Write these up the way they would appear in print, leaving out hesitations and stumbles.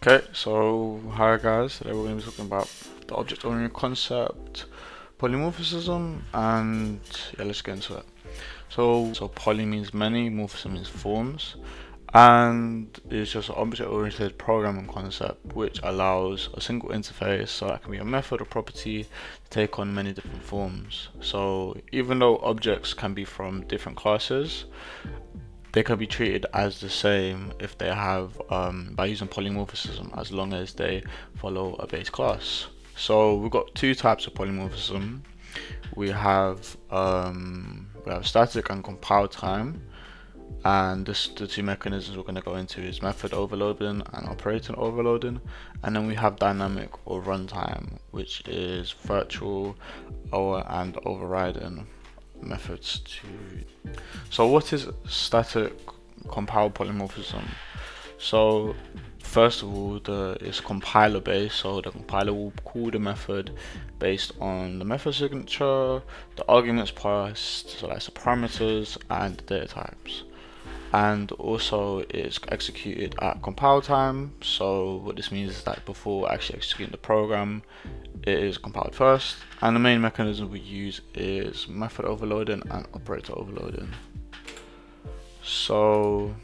Okay, so hi guys, today we're going to be talking about the object-oriented concept, polymorphism, and yeah, let's get into it. So poly means many, morphism means forms, and it's just an object-oriented programming concept which allows a single interface, so that can be a method or property, to take on many different forms. So even though objects can be from different classes, they can be treated as the same if they have by using polymorphism, as long as they follow a base class. So we've got two types of polymorphism. We have static and compile time, and the two mechanisms we're going to go into is method overloading and operator overloading, and then we have dynamic or runtime, which is virtual and overriding methods to. So what is static compile polymorphism? So first of all, it's compiler based, so the compiler will call the method based on the method signature, the arguments passed, so that's the parameters and the data types. And also it's executed at compile time. So what this means is that before actually executing the program, it is compiled first, and the main mechanism we use is method overloading and operator overloading. So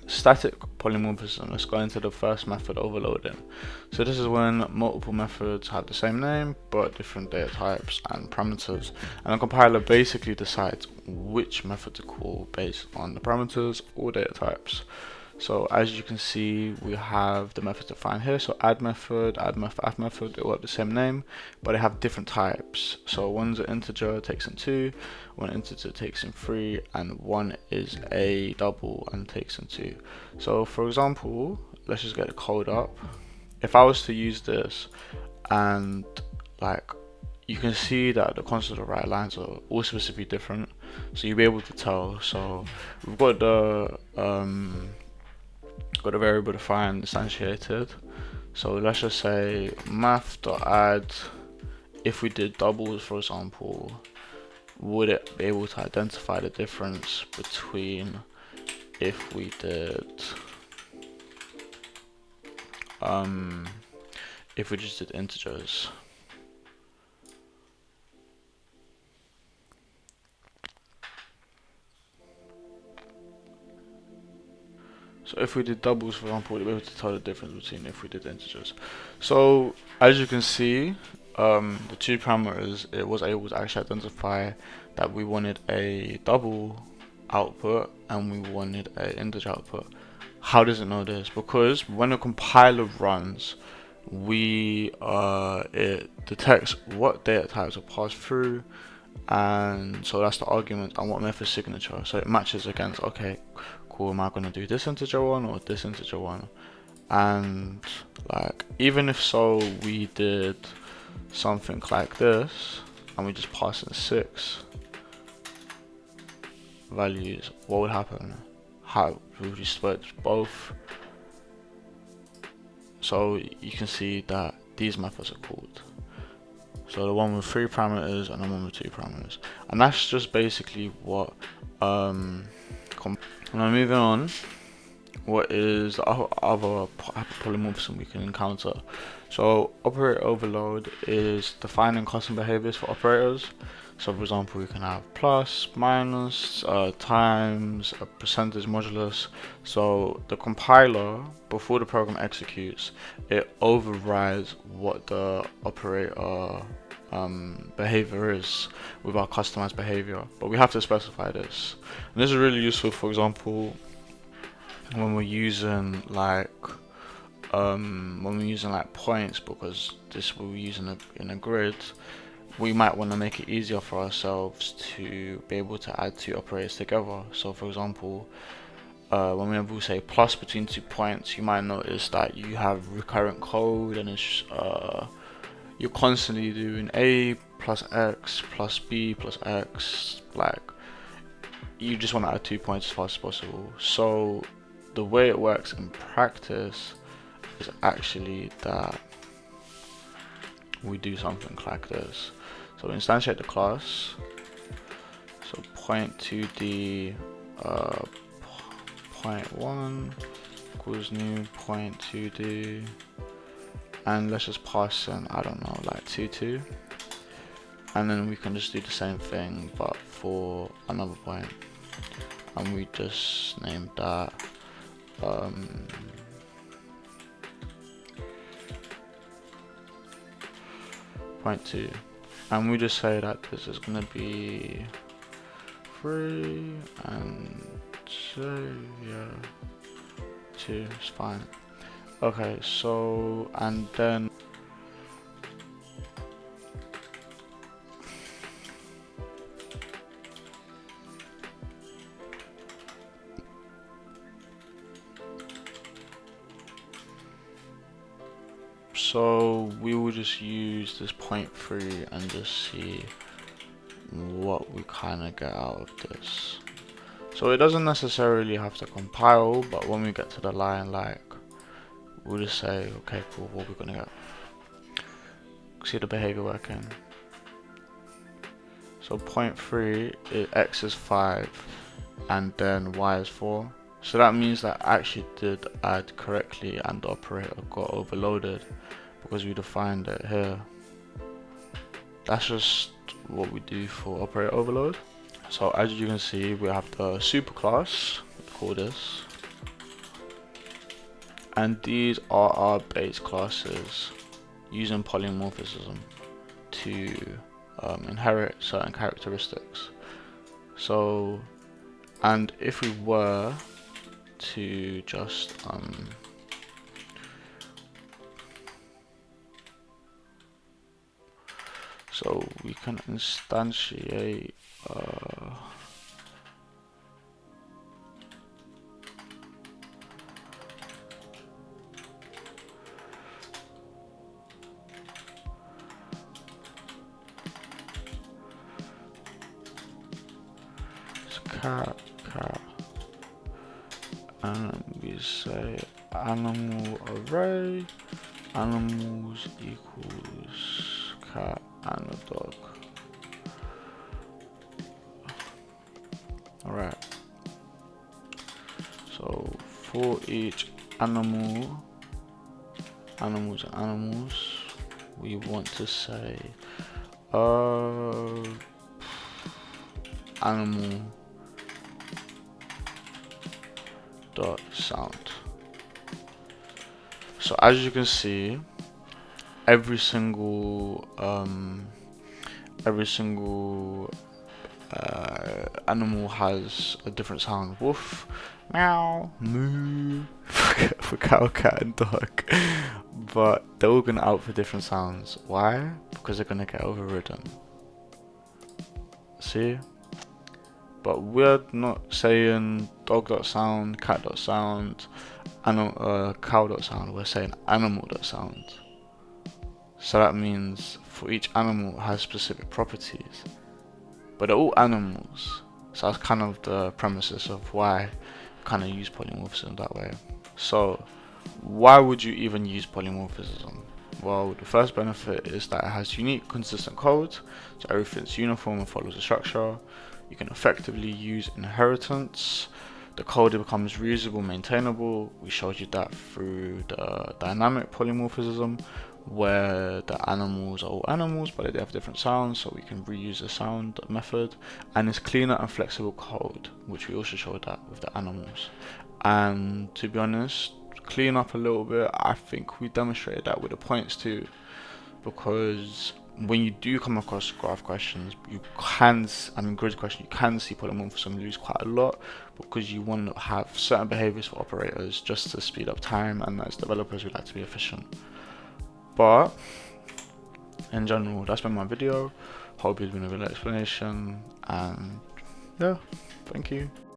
static polymorphism, let's go into the first method, overloading. So this is when multiple methods have the same name but different data types and parameters, and the compiler basically decides which method to call based on the parameters or data types. So as you can see, we have the methods defined here. So add method, add method, they all have the same name, but they have different types. So one's an integer, takes in 2, one integer takes in 3, and one is a double and takes in 2. So for example, let's just get the code up. If I was to use this, and like, you can see that the constant of right lines are all specifically different, so you'll be able to tell. So we've got the variable defined instantiated. So let's just say math.add. If we did doubles, for example, would it be able to identify the difference between if we did if we just did integers? So if we did doubles, for example, we'll be able to tell the difference between if we did integers. So as you can see, the two parameters, it was able to actually identify that we wanted a double output and we wanted an integer output. How does it know this? Because when a compiler runs, it detects what data types are passed through, and so that's the argument, and what method signature. So it matches against, okay, cool, am I going to do this integer one or this integer one? And like, even if so we did something like this and we just pass in 6 values, what would happen? How would we split both? So you can see that these methods are called. So the one with 3 parameters and the one with 2 parameters, and that's just basically what now moving on, what is the other polymorphism we can encounter? So operator overload is defining custom behaviors for operators. So for example, we can have plus, minus, times, a percentage modulus. So the compiler, before the program executes, it overrides what the operator behavior is with our customized behavior, but we have to specify this. And this is really useful, for example, when we're using like points, because this we're using in a grid. We might want to make it easier for ourselves to be able to add 2 operators together. So for example, whenever we say plus between 2 points, you might notice that you have recurrent code, and it's you're constantly doing a plus x plus b plus x. Like, you just want to add 2 points as fast as possible. So the way it works in practice is actually that we do something like this. So we instantiate the class, so point to the point 1, equals new point 2d, and let's just pass in, I don't know, like 2, and then we can just do the same thing but for another point, and we just name that point 2, and we just say that this is gonna be 3 and 2, yeah, 2 is fine. Okay, so and then so we will just use this 0.3 and just see what we kind of get out of this. So it doesn't necessarily have to compile, but when we get to the line, like, we'll just say, okay, cool, what we're gonna get. See the behavior working. So 0.3, x is 5, and then y is 4. So that means that I actually did add correctly, and the operator got overloaded because we defined it here. That's just what we do for operator overload. So as you can see, we have the superclass, call this, and these are our base classes using polymorphism to inherit certain characteristics. So, and if we were to just so we can instantiate cat, and we say animal array, animals equals cat and a dog. Alright, so for each animals, we want to say animal dot sound. So as you can see, every single animal has a different sound. Woof, meow, moo for cow, cat and dog, but they're all gonna output different sounds. Why? Because they're gonna get overridden. See? But we're not saying dog.sound, cat.sound, cow.sound. We're saying animal.sound. So that means for each animal it has specific properties, but they're all animals. So that's kind of the premises of why I kind of use polymorphism that way. So why would you even use polymorphism? Well, the first benefit is that it has unique, consistent code, so everything's uniform and follows a structure. You can effectively use inheritance. The code becomes reusable, maintainable. We showed you that through the dynamic polymorphism, where the animals are all animals, but they have different sounds, so we can reuse the sound method. And it's cleaner and flexible code, which we also showed that with the animals. And to be honest, clean up a little bit, I think we demonstrated that with the points too, because when you do come across graph questions, you can, grid question, you can see polymorphism lose quite a lot, because you want to have certain behaviors for operators just to speed up time, and as developers we like to be efficient. But in general, that's been my video. Hope it's been a good explanation, and yeah, thank you.